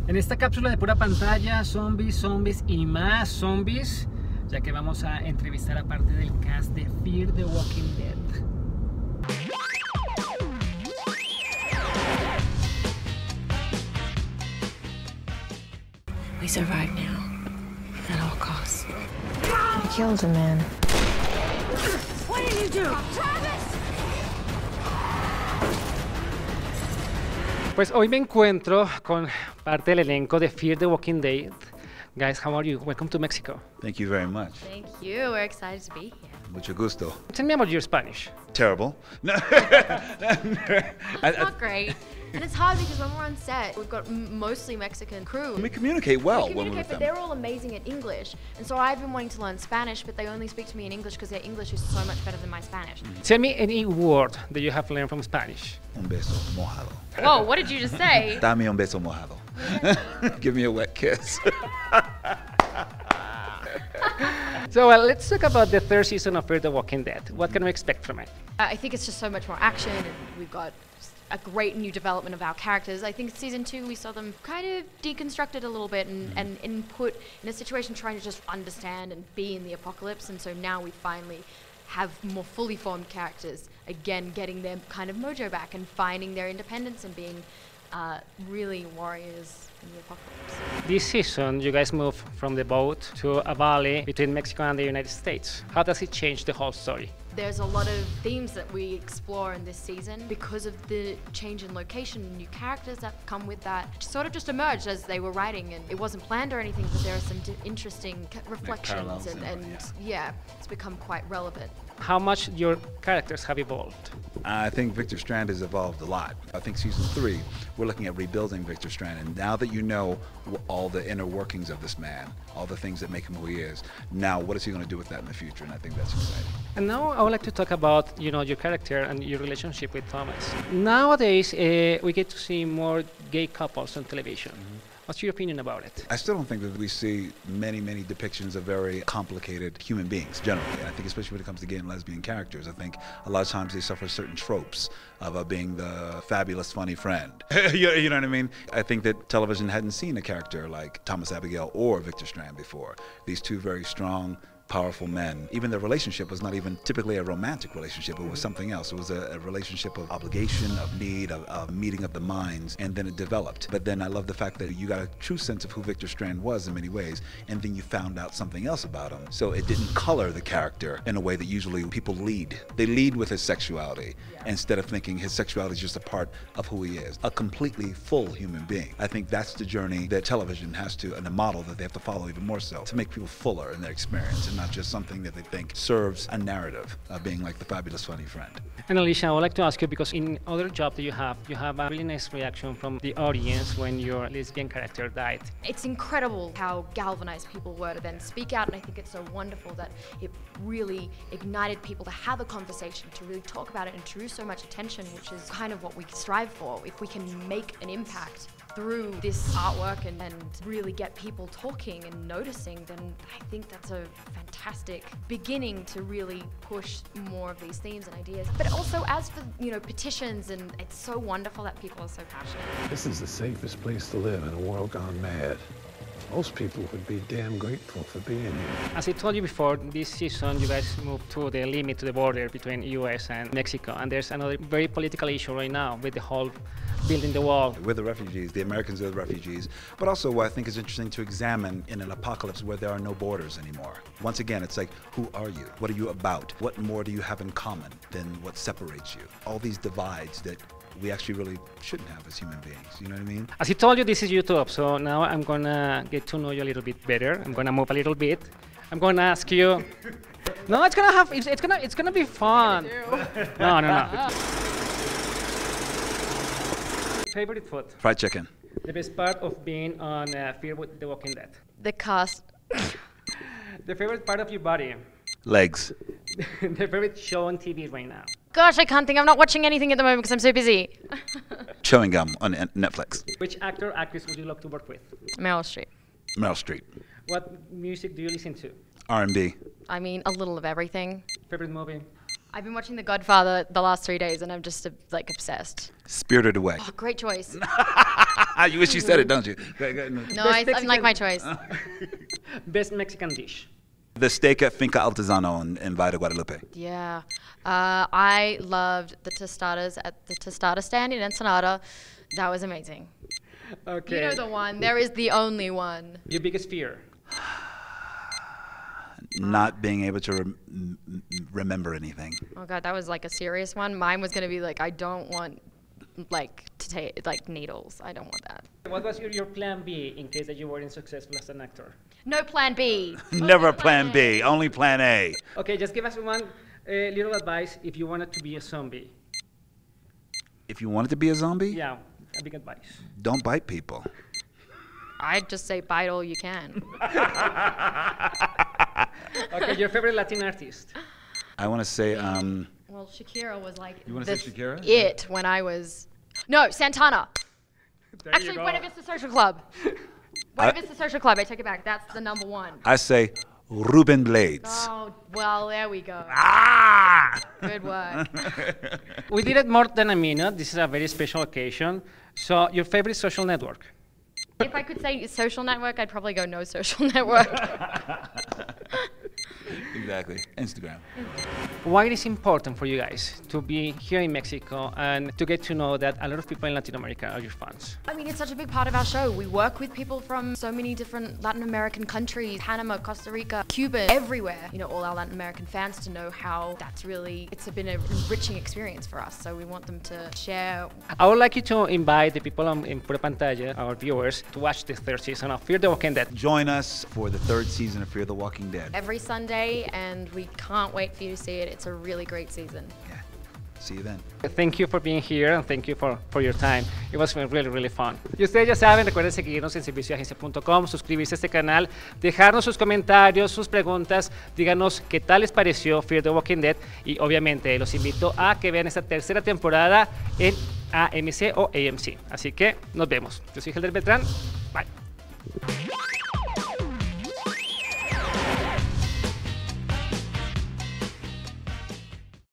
En esta cápsula de pura pantalla, zombies, zombies y más zombies, ya que vamos a entrevistar a parte del cast de Fear the Walking Dead. We survive now, at all costs. I killed a man. What did you do? Travis! Pues hoy me encuentro con parte del elenco de Fear the Walking Dead. Guys, how are you? Welcome to Mexico. Thank you very much. Thank you. We're excited to be here. Mucho gusto. Tell me about your Spanish. Terrible. No. It's not great. And it's hard because when we're on set, we've got mostly Mexican crew. We communicate well We when we're communicate, with but them. they're all amazing at English. And so I've been wanting to learn Spanish, but they only speak to me in English because their English is so much better than my Spanish. Tell me any word that you have learned from Spanish. Un beso mojado. Whoa, what did you just say? Dame un beso mojado. Give me a wet kiss. So let's talk about the third season of Fear the Walking Dead. What can we expect from it? I think it's just so much more action, and we've got a great new development of our characters. I think season 2 we saw them kind of deconstructed a little bit and put in a situation trying to just understand and be in the apocalypse, and so now we finally have more fully formed characters, again getting their kind of mojo back and finding their independence and being really warriors in the apocalypse. This season, you guys move from the boat to a valley between Mexico and the United States. How does it change the whole story? There's a lot of themes that we explore in this season because of the change in location and new characters that come with that. It sort of just emerged as they were writing, and it wasn't planned or anything, but there are some interesting reflections parallels in and it, yeah, it's become quite relevant. How much your characters have evolved? I think Victor Strand has evolved a lot. I think season 3, we're looking at rebuilding Victor Strand, and now that you know all the inner workings of this man, all the things that make him who he is, now what is he going to do with that in the future? And I think that's exciting. And now I would like to talk about, your character and your relationship with Thomas. Nowadays, we get to see more gay couples on television. What's your opinion about it? I still don't think that we see many depictions of very complicated human beings generally. And I think especially when it comes to gay and lesbian characters, I think a lot of times they suffer certain tropes of being the fabulous, funny friend. You know what I mean? I think that television hadn't seen a character like Thomas Abigail or Victor Strand before. These two very strong, powerful men. Even their relationship was not even typically a romantic relationship. It was something else. It was a relationship of obligation, of need, of meeting of the minds, and then it developed. But then I love the fact that you got a true sense of who Victor Strand was in many ways, and then you found out something else about him. So it didn't color the character in a way that usually people lead. They lead with his sexuality instead of thinking his sexuality is just a part of who he is. A completely full human being. I think that's the journey that television has to, and the model that they have to follow even more so, to make people fuller in their experience and not just something that they think serves a narrative of being like the fabulous funny friend. And Alycia, I would like to ask you, because in other jobs that you have a really nice reaction from the audience when your lesbian character died. It's incredible how galvanized people were to then speak out, and I think it's so wonderful that it really ignited people to have a conversation, to really talk about it and drew so much attention, which is kind of what we strive for. If we can make an impact through this artwork and really get people talking and noticing, then I think that's a fantastic beginning to really push more of these themes and ideas. But also as for, petitions, and it's so wonderful that people are so passionate. This is the safest place to live in a world gone mad. Most people would be damn grateful for being here. As I told you before, this season you guys moved to the limit, to the border between US and Mexico, and there's another very political issue right now with the whole building the wall. We're the refugees, the Americans are the refugees, but also what I think is interesting to examine in an apocalypse where there are no borders anymore. Once again, it's like, who are you? What are you about? What more do you have in common than what separates you? All these divides that we actually really shouldn't have as human beings, you know what I mean? As I told you, this is YouTube, so now I'm gonna get to know you a little bit better. I'm gonna move a little bit. I'm gonna ask you. No, it's gonna be fun. No. Favorite food? Fried chicken. The best part of being on Fear the Walking Dead? The cast. The favorite part of your body? Legs. The favorite show on TV right now? Gosh, I can't think. I'm not watching anything at the moment because I'm so busy. Chewing gum on Netflix. Which actor, actress would you love to work with? Meryl Streep. Meryl Streep. What music do you listen to? R&B. I mean, a little of everything. Favorite movie? I've been watching The Godfather the last 3 days, and I'm just like obsessed. Spirited Away. Oh, great choice. You wish you said it, don't you? No, I like my choice. Best Mexican dish. The steak at Finca Altozano in Valle de Guadalupe. Yeah. I loved the tostadas at the tostada stand in Ensenada. That was amazing. Okay. You know the one. There is the only one. Your biggest fear? Not being able to remember anything. Oh God, that was like a serious one. Mine was gonna be like, I don't want like to take like needles. I don't want that. What was your plan B in case that you weren't successful as an actor? No plan B. Never a plan B, only plan A. Okay, just give us one little advice if you wanted to be a zombie. If you wanted to be a zombie, Yeah, a big advice. don't bite people. I'd just say bite all you can. Okay, your favorite Latin artist? I want to say, Well, Shakira was like You wanna say Shakira? it when I was. No, Santana. There Actually, Buena Vista Social Club. Buena Vista Social Club. I take it back. That's the number one. I say Ruben Blades. Oh, well, there we go. Ah! Good work. We did it more than a minute. This is a very special occasion. So, your favorite social network? If I could say social network, I'd probably go no social network. Exactly. Instagram. Why it is important for you guys to be here in Mexico and to get to know that a lot of people in Latin America are your fans? I mean, it's such a big part of our show. We work with people from so many different Latin American countries, Panama, Costa Rica, Cuba, everywhere. You know, all our Latin American fans to know how that's really, it's been an enriching experience for us. So we want them to share. I would like you to invite the people in PuraPantalla, our viewers, to watch the third season of Fear the Walking Dead. Join us for the 3rd season of Fear the Walking Dead. Every Sunday, and we can't wait for you to see it. It's a really great season. Yeah. See you then. Thank you for being here and thank you for your time. It was really, really fun. Y ustedes ya saben, recuerden seguirnos en servicioagencia.com, suscribirse a este canal, dejarnos sus comentarios, sus preguntas, díganos qué tal les pareció Fear the Walking Dead y obviamente los invito a que vean esta tercera temporada en AMC o AMC. Así que nos vemos. Yo soy Beltrán. Bye.